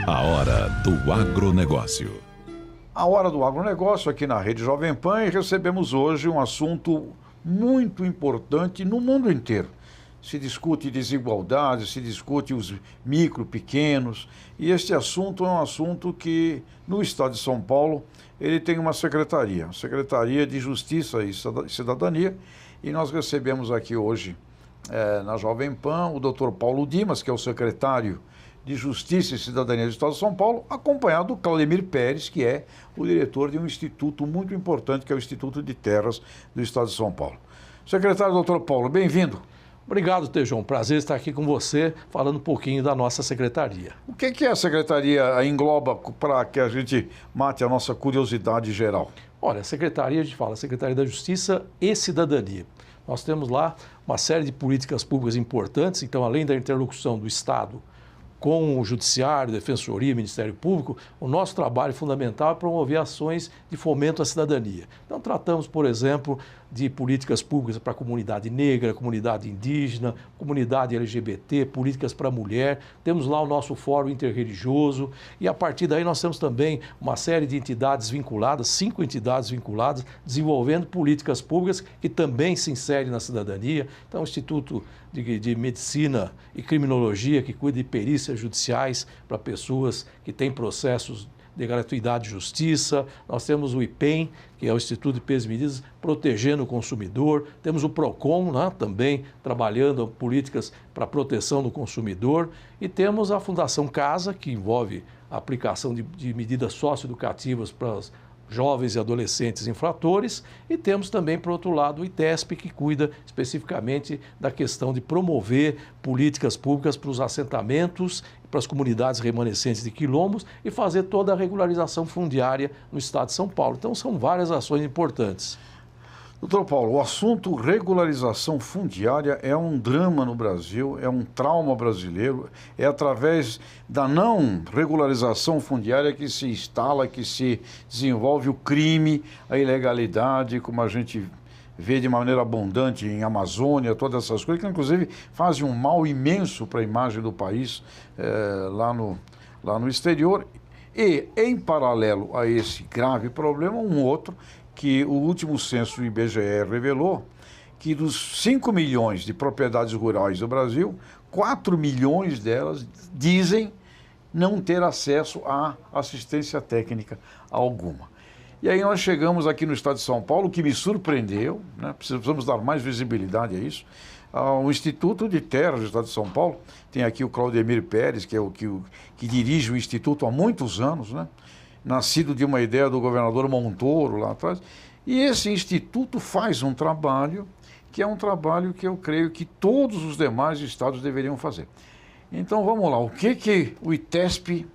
A hora do agronegócio. A hora do agronegócio aqui na Rede Jovem Pan, e recebemos hoje um assunto muito importante no mundo inteiro. Se discute desigualdade, se discute os micro, pequenos, e este assunto é um assunto que no estado de São Paulo ele tem uma secretaria, a Secretaria de Justiça e Cidadania, e nós recebemos aqui hoje na Jovem Pan o Dr. Paulo Dimas, que é o secretário de Justiça e Cidadania do Estado de São Paulo, acompanhado do Claudemir Pérez, que é o diretor de um instituto muito importante, que é o Instituto de Terras do Estado de São Paulo. Secretário Dr. Paulo, bem-vindo. Obrigado, Tejão. Prazer estar aqui com você, falando um pouquinho da nossa secretaria. O que a secretaria engloba para que a gente mate a nossa curiosidade geral? Olha, a secretaria, a gente fala, Secretaria da Justiça e Cidadania. Nós temos lá uma série de políticas públicas importantes, então, além da interlocução do Estado com o Judiciário, Defensoria, Ministério Público, o nosso trabalho fundamental é promover ações de fomento à cidadania. Então, tratamos, por exemplo, de políticas públicas para a comunidade negra, comunidade indígena, comunidade LGBT, políticas para a mulher. Temos lá o nosso fórum interreligioso e, a partir daí, nós temos também uma série de entidades vinculadas, 5 entidades vinculadas, desenvolvendo políticas públicas que também se inserem na cidadania. Então, o Instituto de Medicina e Criminologia, que cuida de perícias judiciais para pessoas que têm processos de gratuidade de justiça. Nós temos o IPEM, que é o Instituto de Pesos e Medidas, protegendo o consumidor. Temos o PROCON, né, também trabalhando políticas para a proteção do consumidor. E temos a Fundação Casa, que envolve a aplicação de medidas socioeducativas para os jovens e adolescentes infratores, e temos também, por outro lado, o ITESP, que cuida especificamente da questão de promover políticas públicas para os assentamentos, para as comunidades remanescentes de quilombos e fazer toda a regularização fundiária no estado de São Paulo. Então, são várias ações importantes. Doutor Paulo, o assunto regularização fundiária é um drama no Brasil, é um trauma brasileiro, é através da não regularização fundiária que se instala, que se desenvolve o crime, a ilegalidade, como a gente vê de maneira abundante em Amazônia, todas essas coisas, que inclusive fazem um mal imenso para a imagem do país lá no exterior. E, em paralelo a esse grave problema, um outro, que o último censo do IBGE revelou que dos 5 milhões de propriedades rurais do Brasil, 4 milhões delas dizem não ter acesso à assistência técnica alguma. E aí nós chegamos aqui no estado de São Paulo, que me surpreendeu, né? Precisamos dar mais visibilidade a isso. O Instituto de Terras do estado de São Paulo, tem aqui o Claudemir Pérez, que é que dirige o Instituto há muitos anos, né? Nascido de uma ideia do governador Montoro lá atrás. E esse instituto faz um trabalho que é um trabalho que eu creio que todos os demais estados deveriam fazer. Então vamos lá, o que o ITESP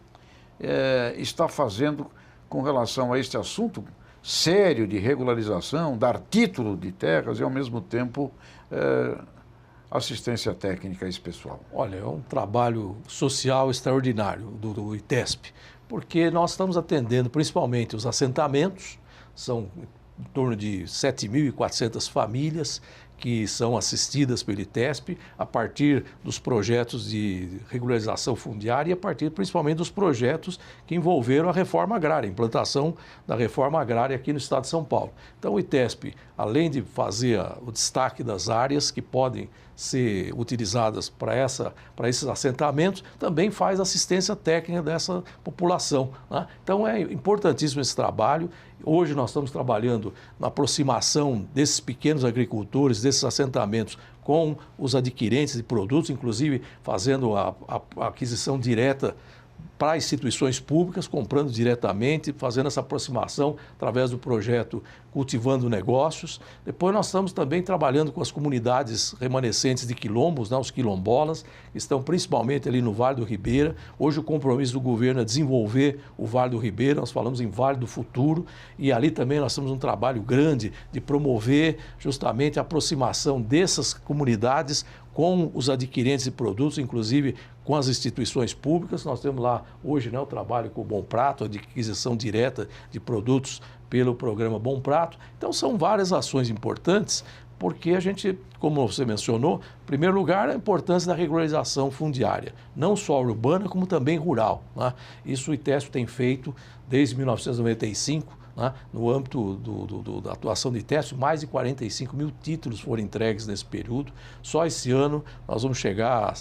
está fazendo com relação a este assunto sério de regularização, dar título de terras e ao mesmo tempo assistência técnica a esse pessoal? Olha, é um trabalho social extraordinário do ITESP, porque nós estamos atendendo principalmente os assentamentos, são em torno de 7.400 famílias que são assistidas pelo ITESP a partir dos projetos de regularização fundiária e a partir principalmente dos projetos que envolveram a reforma agrária, a implantação da reforma agrária aqui no estado de São Paulo. Então o ITESP, além de fazer o destaque das áreas que podem ser utilizadas para esses assentamentos, também faz assistência técnica dessa população, né? Então é importantíssimo esse trabalho. Hoje nós estamos trabalhando na aproximação desses pequenos agricultores, desses assentamentos, com os adquirentes de produtos, inclusive fazendo a aquisição direta para instituições públicas, comprando diretamente, fazendo essa aproximação através do projeto Cultivando Negócios. Depois nós estamos também trabalhando com as comunidades remanescentes de quilombos, né, os quilombolas, que estão principalmente ali no Vale do Ribeira. Hoje o compromisso do governo é desenvolver o Vale do Ribeira, nós falamos em Vale do Futuro, e ali também nós temos um trabalho grande de promover justamente a aproximação dessas comunidades com os adquirentes de produtos, inclusive com as instituições públicas. Nós temos lá hoje, né, o trabalho com o Bom Prato, a adquisição direta de produtos pelo programa Bom Prato. Então são várias ações importantes porque a gente, como você mencionou, em primeiro lugar, a importância da regularização fundiária, não só urbana, como também rural, né? Isso o ITESP tem feito desde 1995, né? No âmbito da atuação do ITESP, mais de 45 mil títulos foram entregues nesse período. Só esse ano nós vamos chegar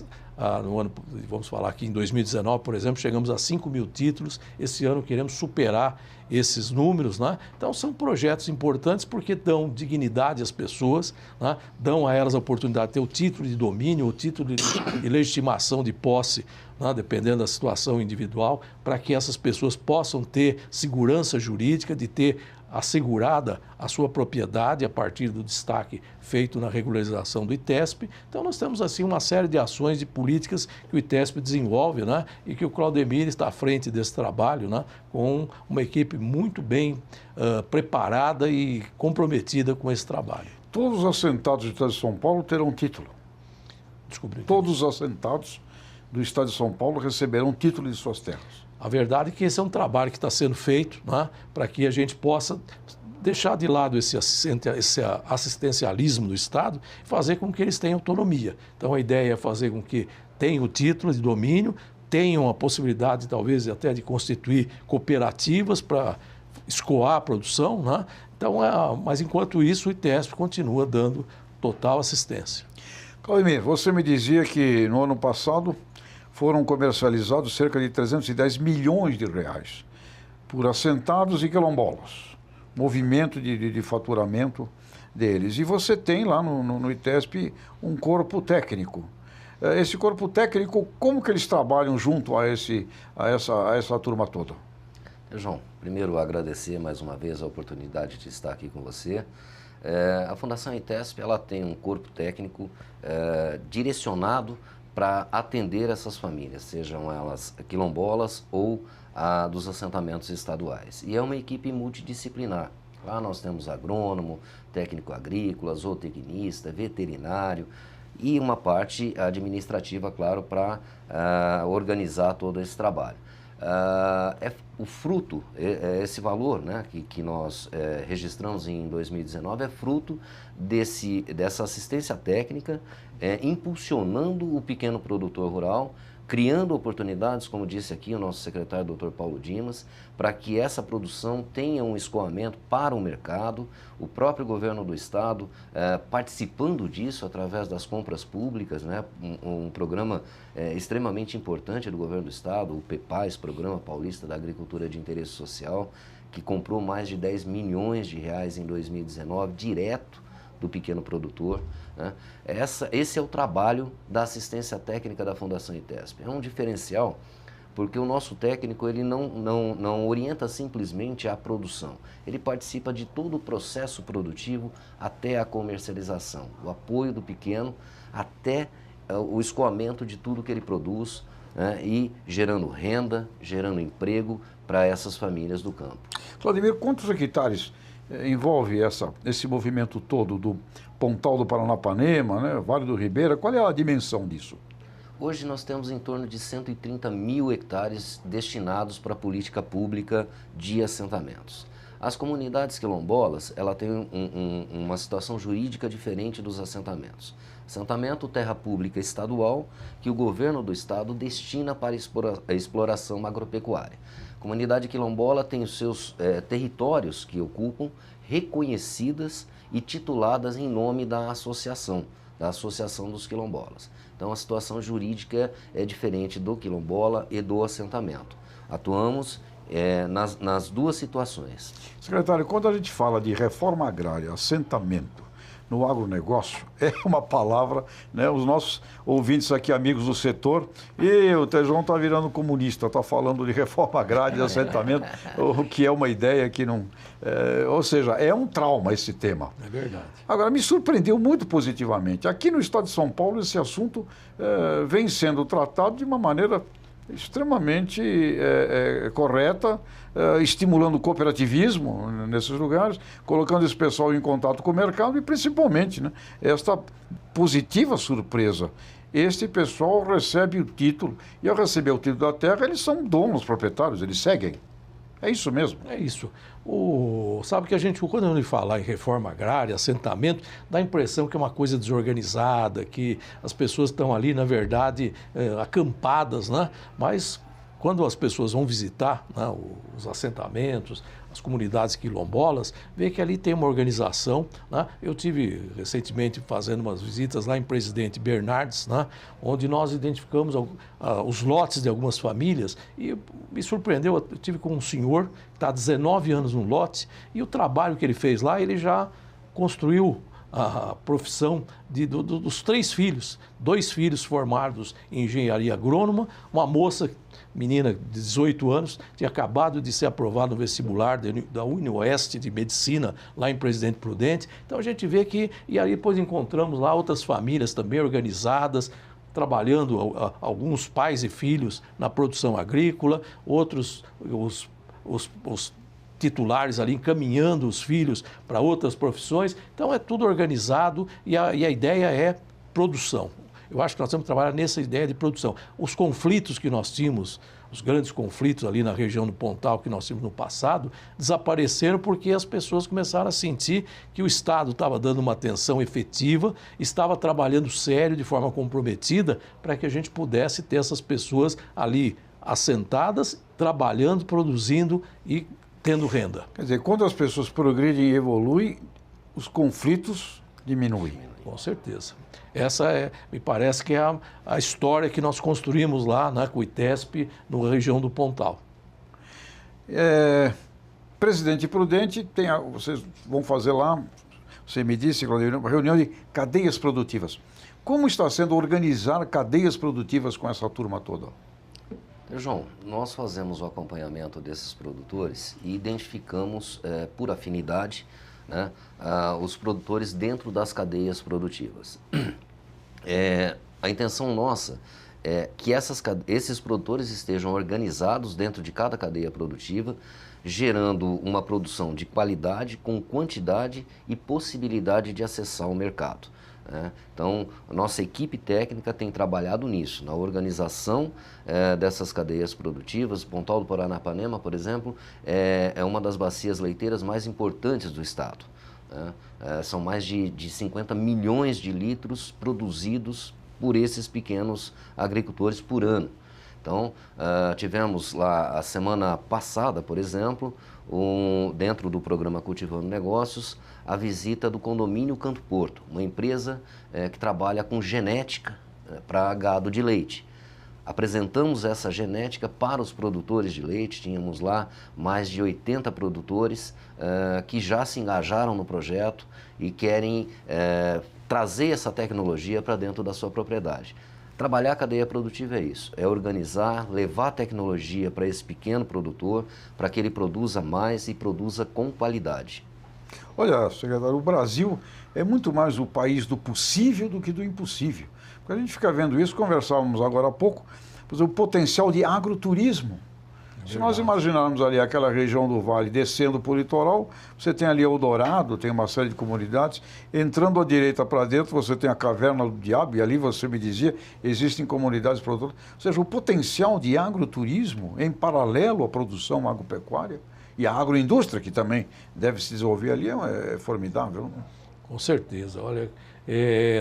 no ano, vamos falar aqui em 2019, por exemplo, chegamos a 5 mil títulos. Esse ano queremos superar esses números, né? Então são projetos importantes porque dão dignidade às pessoas, né? Dão a elas a oportunidade de ter o título de domínio, o título de legitimação de posse, né? Dependendo da situação individual, para que essas pessoas possam ter segurança jurídica de ter assegurada a sua propriedade a partir do destaque feito na regularização do ITESP. Então nós temos assim uma série de ações e políticas que o ITESP desenvolve, né? E que o Claudemir está à frente desse trabalho, né? Com uma equipe muito bem preparada e comprometida com esse trabalho. Todos os assentados do Estado de São Paulo terão título. Desculpe. Todos os assentados do Estado de São Paulo receberão título de suas terras. A verdade é que esse é um trabalho que está sendo feito, né, para que a gente possa deixar de lado esse assistencialismo do Estado e fazer com que eles tenham autonomia. Então a ideia é fazer com que tenham o título de domínio, tenham a possibilidade talvez até de constituir cooperativas para escoar a produção, né? Então, mas enquanto isso o ITESP continua dando total assistência. Claudemir, você me dizia que no ano passado foram comercializados cerca de 310 milhões de reais por assentados e quilombolas, movimento de faturamento deles. E você tem lá no ITESP um corpo técnico. Esse corpo técnico, como que eles trabalham junto a essa turma toda? João, primeiro agradecer mais uma vez a oportunidade de estar aqui com você. A Fundação ITESP ela tem um corpo técnico direcionado para atender essas famílias, sejam elas quilombolas ou dos assentamentos estaduais. E é uma equipe multidisciplinar. Lá nós temos agrônomo, técnico agrícola, zootecnista, veterinário e uma parte administrativa, claro, para organizar todo esse trabalho. O fruto, esse valor, né, que nós registramos em 2019 é fruto dessa assistência técnica, impulsionando o pequeno produtor rural, criando oportunidades, como disse aqui o nosso secretário Dr. Paulo Dimas, para que essa produção tenha um escoamento para o mercado, o próprio governo do estado participando disso através das compras públicas, né, um programa extremamente importante do governo do estado, o PEPAS, Programa Paulista da Agricultura de Interesse Social, que comprou mais de 10 milhões de reais em 2019, direto do pequeno produtor, né? Esse é o trabalho da assistência técnica da Fundação ITESP. É um diferencial porque o nosso técnico ele não orienta simplesmente a produção, ele participa de todo o processo produtivo até a comercialização, o apoio do pequeno até o escoamento de tudo que ele produz, né? E gerando renda, gerando emprego para essas famílias do campo. Claudemir, quantos hectares envolve esse movimento todo do Pontal do Paranapanema, né, Vale do Ribeira? Qual é a dimensão disso? Hoje nós temos em torno de 130 mil hectares destinados para a política pública de assentamentos. As comunidades quilombolas, ela tem uma situação jurídica diferente dos assentamentos. Assentamento, terra pública estadual, que o governo do estado destina para a exploração agropecuária. A comunidade quilombola tem os seus territórios que ocupam, reconhecidas e tituladas em nome da Associação dos Quilombolas. Então a situação jurídica é diferente do quilombola e do assentamento. Atuamos nas duas situações. Secretário, quando a gente fala de reforma agrária, assentamento no agronegócio, é uma palavra, né? Os nossos ouvintes aqui, amigos do setor, e o Tejão está virando comunista, está falando de reforma agrária, de assentamento, o que é uma ideia que não... ou seja, é um trauma esse tema. É verdade. Agora, me surpreendeu muito positivamente. Aqui no estado de São Paulo, esse assunto vem sendo tratado de uma maneira extremamente correta, estimulando o cooperativismo nesses lugares, colocando esse pessoal em contato com o mercado e, principalmente, né, esta positiva surpresa. Este pessoal recebe o título, e ao receber o título da terra, eles são donos, proprietários, eles seguem. É isso mesmo? É isso. Sabe que quando a gente fala em reforma agrária, assentamento, dá a impressão que é uma coisa desorganizada, que as pessoas estão ali, na verdade, acampadas, né? Mas quando as pessoas vão visitar, né, os assentamentos, as comunidades quilombolas, vê que ali tem uma organização, né? Eu tive recentemente fazendo umas visitas lá em Presidente Bernardes, né, onde nós identificamos os lotes de algumas famílias e me surpreendeu, eu tive com um senhor que está há 19 anos no lote e o trabalho que ele fez lá, ele já construiu a profissão dos 3 filhos, 2 filhos formados em engenharia agrônoma, uma moça, menina de 18 anos, tinha acabado de ser aprovada no vestibular da UniOeste de Medicina, lá em Presidente Prudente. Então a gente vê que, e aí depois encontramos lá outras famílias também organizadas, trabalhando, alguns pais e filhos na produção agrícola, outros, os titulares ali encaminhando os filhos para outras profissões. Então é tudo organizado e a ideia é produção. Eu acho que nós temos que trabalhar nessa ideia de produção. Os conflitos que nós tínhamos, os grandes conflitos ali na região do Pontal que nós tínhamos no passado, desapareceram porque as pessoas começaram a sentir que o Estado estava dando uma atenção efetiva, estava trabalhando sério, de forma comprometida, para que a gente pudesse ter essas pessoas ali assentadas, trabalhando, produzindo e tendo renda. Quer dizer, quando as pessoas progridem e evoluem, os conflitos diminuem. Com certeza. Essa me parece que é a história que nós construímos lá, né, com o ITESP, na região do Pontal. Presidente Prudente, vocês vão fazer lá, você me disse, Claudio, uma reunião de cadeias produtivas. Como está sendo organizar cadeias produtivas com essa turma toda? João, nós fazemos o acompanhamento desses produtores e identificamos, por afinidade, né, os produtores dentro das cadeias produtivas. A intenção nossa é que esses produtores estejam organizados dentro de cada cadeia produtiva, gerando uma produção de qualidade, com quantidade e possibilidade de acessar o mercado. Então, a nossa equipe técnica tem trabalhado nisso, na organização dessas cadeias produtivas. Pontal do Paranapanema, por exemplo, é uma das bacias leiteiras mais importantes do estado. São mais de 50 milhões de litros produzidos por esses pequenos agricultores por ano. Então, tivemos lá a semana passada, por exemplo, dentro do programa Cultivando Negócios, a visita do condomínio Canto Porto, uma empresa que trabalha com genética para gado de leite. Apresentamos essa genética para os produtores de leite, tínhamos lá mais de 80 produtores que já se engajaram no projeto e querem trazer essa tecnologia para dentro da sua propriedade. Trabalhar a cadeia produtiva é isso, é organizar, levar a tecnologia para esse pequeno produtor, para que ele produza mais e produza com qualidade. Olha, secretário, o Brasil é muito mais o país do possível do que do impossível. Porque a gente fica vendo isso, conversávamos agora há pouco, o potencial de agroturismo. Se nós imaginarmos ali aquela região do Vale descendo para o litoral, você tem ali Eldorado, tem uma série de comunidades, entrando à direita para dentro, você tem a Caverna do Diabo, e ali você me dizia, existem comunidades produtoras. Ou seja, o potencial de agroturismo em paralelo à produção agropecuária e à agroindústria, que também deve se desenvolver ali, é formidável. Né? Com certeza. Olha,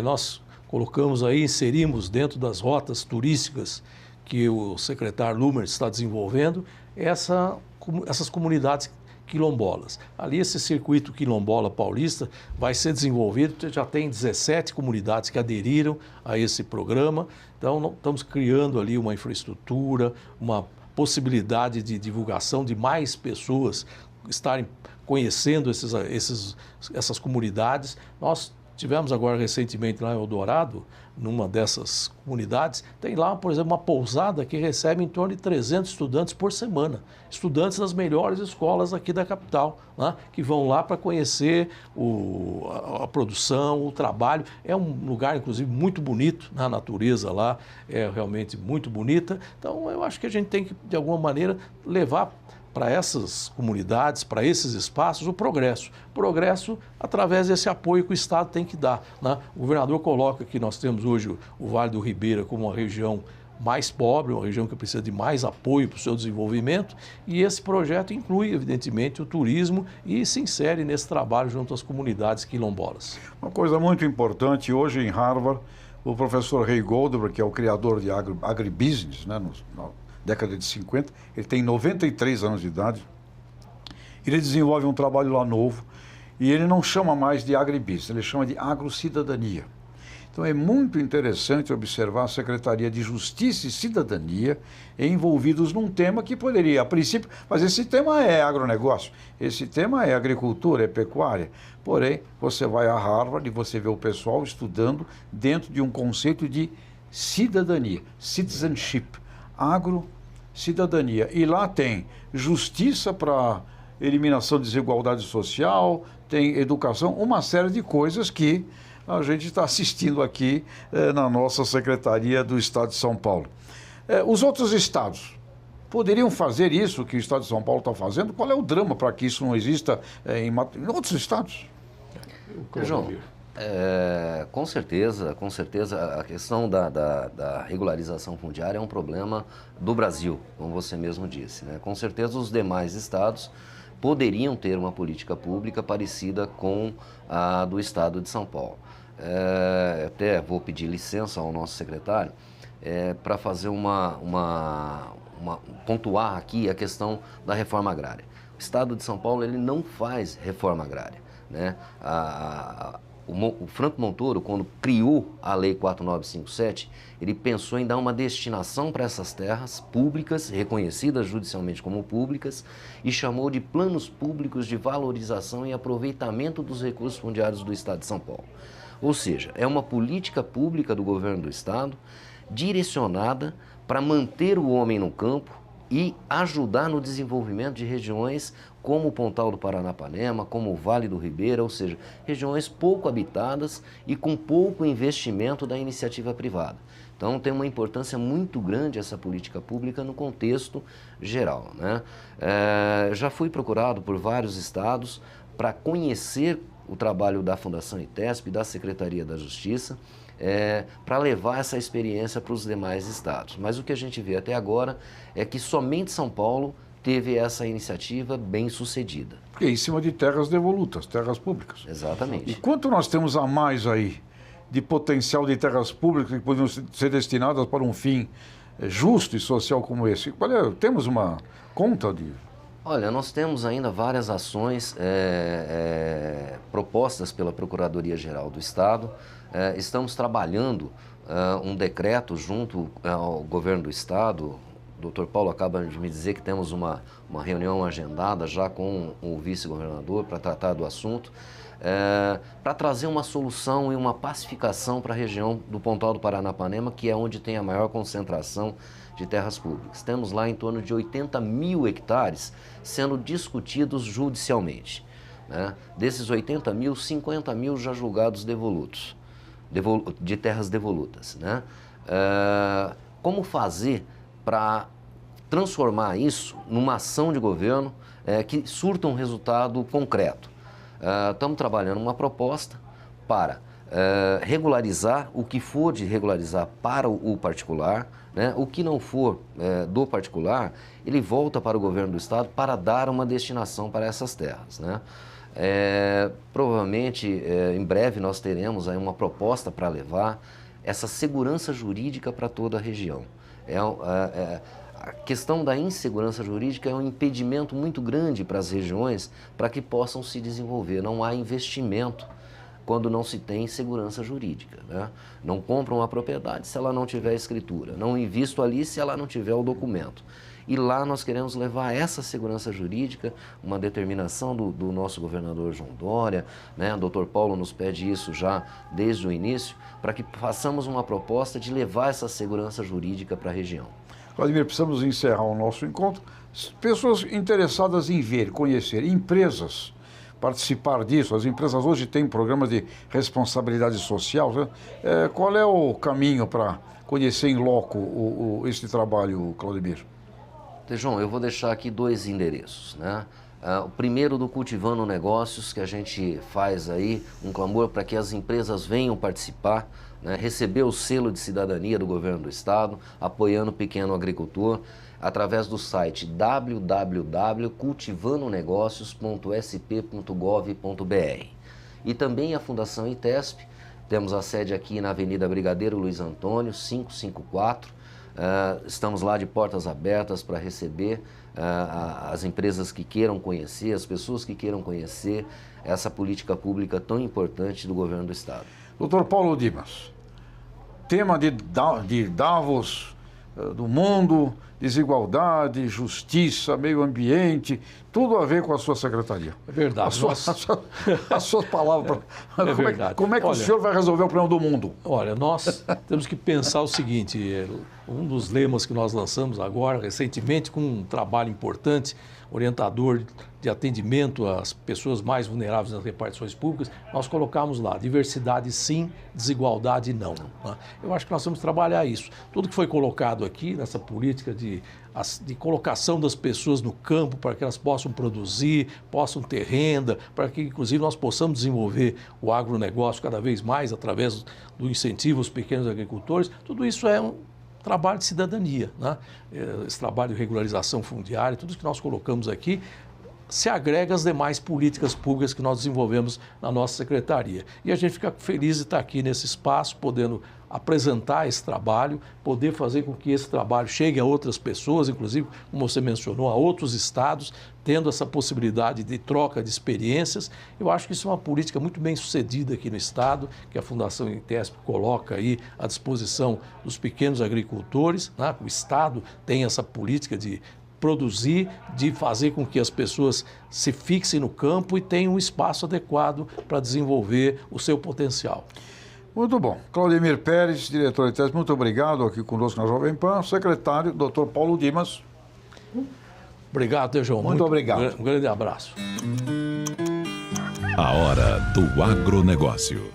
nós colocamos aí, inserimos dentro das rotas turísticas que o secretário Lumer está desenvolvendo, essas comunidades quilombolas. Ali esse circuito quilombola paulista vai ser desenvolvido, já tem 17 comunidades que aderiram a esse programa, então estamos criando ali uma infraestrutura, uma possibilidade de divulgação de mais pessoas estarem conhecendo essas comunidades. Nós tivemos agora recentemente lá em Eldorado, numa dessas comunidades, tem lá, por exemplo, uma pousada que recebe em torno de 300 estudantes por semana. Estudantes das melhores escolas aqui da capital, né, que vão lá para conhecer a produção, o trabalho. É um lugar, inclusive, muito bonito, né, a natureza lá é realmente muito bonita. Então, eu acho que a gente tem que, de alguma maneira, levar para essas comunidades, para esses espaços, o progresso. Progresso através desse apoio que o Estado tem que dar. Né? O governador coloca que nós temos hoje o Vale do Ribeira como uma região mais pobre, uma região que precisa de mais apoio para o seu desenvolvimento, e esse projeto inclui, evidentemente, o turismo e se insere nesse trabalho junto às comunidades quilombolas. Uma coisa muito importante, hoje em Harvard, o professor Ray Goldberg, que é o criador de agribusiness, né, na década de 50, ele tem 93 anos de idade, ele desenvolve um trabalho lá novo, e ele não chama mais de agribusiness, ele chama de agrocidadania. Então é muito interessante observar a Secretaria de Justiça e Cidadania envolvidos num tema que poderia, a princípio, mas esse tema é agronegócio, esse tema é agricultura, é pecuária. Porém, você vai a Harvard e você vê o pessoal estudando dentro de um conceito de cidadania, citizenship, agrocidadania. E lá tem justiça para eliminação de desigualdade social, tem educação, uma série de coisas que a gente está assistindo aqui na nossa Secretaria do Estado de São Paulo. Os outros estados poderiam fazer isso que o Estado de São Paulo está fazendo? Qual é o drama para que isso não exista em outros estados? João, com certeza, a questão da regularização fundiária é um problema do Brasil, como você mesmo disse, né? Com certeza os demais estados poderiam ter uma política pública parecida com a do Estado de São Paulo. Até vou pedir licença ao nosso secretário para fazer pontuar aqui a questão da reforma agrária. O Estado de São Paulo ele não faz reforma agrária, né? O Franco Montoro, quando criou a Lei 4957, ele pensou em dar uma destinação para essas terras públicas, reconhecidas judicialmente como públicas, e chamou de planos públicos de valorização e aproveitamento dos recursos fundiários do Estado de São Paulo. Ou seja, é uma política pública do governo do Estado direcionada para manter o homem no campo e ajudar no desenvolvimento de regiões como o Pontal do Paranapanema, como o Vale do Ribeira, ou seja, regiões pouco habitadas e com pouco investimento da iniciativa privada. Então tem uma importância muito grande essa política pública no contexto geral, né? Já fui procurado por vários estados para conhecer o trabalho da Fundação ITESP, da Secretaria da Justiça, para levar essa experiência para os demais estados. Mas o que a gente vê até agora é que somente São Paulo teve essa iniciativa bem sucedida. Porque é em cima de terras devolutas, terras públicas. Exatamente. E quanto nós temos a mais aí de potencial de terras públicas que poderiam ser destinadas para um fim justo e social como esse? Temos uma conta de... Olha, nós temos ainda várias ações propostas pela Procuradoria-Geral do Estado. Estamos trabalhando um decreto junto ao governo do Estado. O Dr. Paulo acaba de me dizer que temos uma reunião agendada já com o vice-governador para tratar do assunto, para trazer uma solução e uma pacificação para a região do Pontal do Paranapanema, que é onde tem a maior concentração de terras públicas. Temos lá em torno de 80 mil hectares sendo discutidos judicialmente, né? Desses 80 mil, 50 mil já julgados devolutos, de terras devolutas, né? Como fazer para transformar isso numa ação de governo que surta um resultado concreto? Estamos trabalhando uma proposta para regularizar o que for de regularizar para o particular, né? O que não for do particular, ele volta para o governo do Estado para dar uma destinação para essas terras, né? Provavelmente, em breve, nós teremos aí uma proposta para levar essa segurança jurídica para toda a região. A questão da insegurança jurídica é um impedimento muito grande para as regiões para que possam se desenvolver. Não há investimento quando não se tem segurança jurídica, né? Não compram uma propriedade se ela não tiver escritura, não invisto ali se ela não tiver o documento. E lá nós queremos levar essa segurança jurídica, uma determinação do nosso governador João Dória, né? O Dr. Paulo nos pede isso já desde o início, para que façamos uma proposta de levar essa segurança jurídica para a região. Vladimir, precisamos encerrar o nosso encontro. Pessoas interessadas em ver, conhecer, empresas, participar disso. As empresas hoje têm programas de responsabilidade social, né? Qual é o caminho para conhecer em loco esse trabalho, Claudemir? João, eu vou deixar aqui 2 endereços, né? O primeiro do Cultivando Negócios, que a gente faz aí um clamor para que as empresas venham participar né, receber o selo de cidadania do governo do estado, apoiando o pequeno agricultor, através do site www.cultivanonegocios.sp.gov.br. E também a Fundação ITESP, temos a sede aqui na Avenida Brigadeiro Luiz Antônio, 554. Estamos lá de portas abertas para receber as empresas que queiram conhecer, as pessoas que queiram conhecer essa política pública tão importante do governo do estado. Doutor Paulo Dimas, tema de Davos, do mundo, desigualdade, justiça, meio ambiente, tudo a ver com a sua secretaria. É verdade. As suas palavras. É verdade. Como é que o senhor vai resolver o problema do mundo? Olha, nós temos que pensar o seguinte, um dos lemas que nós lançamos agora, recentemente, com um trabalho importante, orientador de atendimento às pessoas mais vulneráveis nas repartições públicas, nós colocamos lá, diversidade sim, desigualdade não. Né? Eu acho que nós temos que trabalhar isso. Tudo que foi colocado aqui, nessa política de colocação das pessoas no campo, para que elas possam produzir, possam ter renda, para que, inclusive, nós possamos desenvolver o agronegócio cada vez mais através do incentivo aos pequenos agricultores, tudo isso é um trabalho de cidadania, né? Esse trabalho de regularização fundiária, tudo isso que nós colocamos aqui, se agrega às demais políticas públicas que nós desenvolvemos na nossa secretaria. E a gente fica feliz de estar aqui nesse espaço, podendo apresentar esse trabalho, poder fazer com que esse trabalho chegue a outras pessoas, inclusive, como você mencionou, a outros estados, tendo essa possibilidade de troca de experiências. Eu acho que isso é uma política muito bem sucedida aqui no estado, que a Fundação ITESP coloca aí à disposição dos pequenos agricultores, né? O estado tem essa política de produzir, de fazer com que as pessoas se fixem no campo e tenham um espaço adequado para desenvolver o seu potencial. Muito bom. Claudemir Pérez, diretor de ITESP, muito obrigado aqui conosco na Jovem Pan. Secretário, doutor Paulo Dimas. Obrigado, João. Muito obrigado. Um grande abraço. A hora do agronegócio.